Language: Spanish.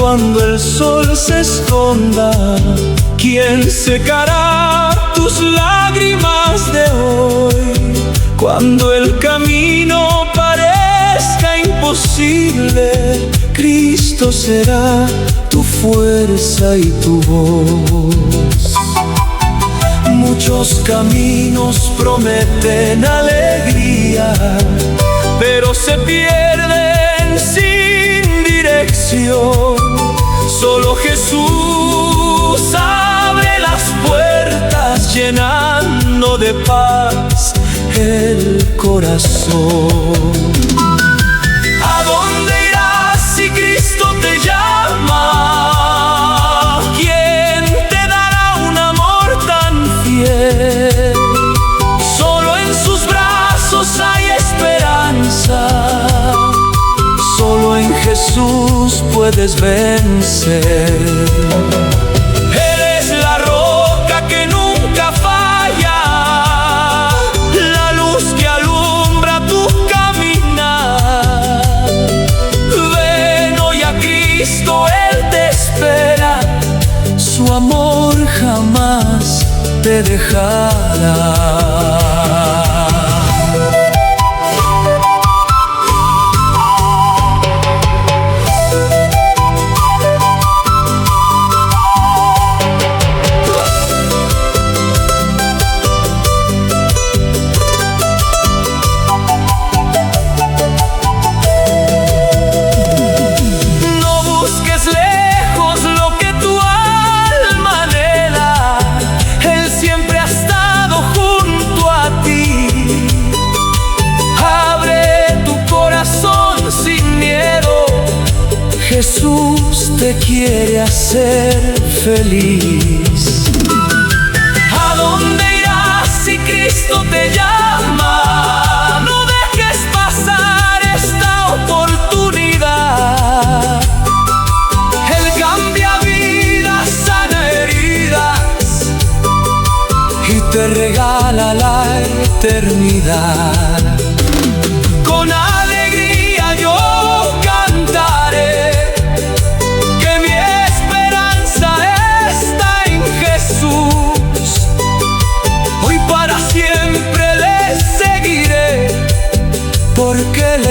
cuando el sol se esconda, ¿quién secará tus lágrimas de hoy? Cuando el camino parezca imposible, Cristo será tu fuerza y tu voz. Muchos caminos prometen alegría, pero se pierden sin dirección. Solo Jesús abre las puertas, llenando de paz el corazón. ¿A dónde irás si Cristo te llama? ¿Quién te dará un amor tan fiel? Solo en sus brazos hay esperanza, solo en Jesús puedes vencer. Él es la roca que nunca falla, la luz que alumbra tu caminar. Ven hoy a Cristo, Él te espera, su amor jamás te dejará. Jesús te quiere hacer feliz. ¿A dónde irás si Cristo te llama? No dejes pasar esta oportunidad. Él cambia vidas, sana heridas y te regala la eternidad. Con alegría yo cantaré, porque Él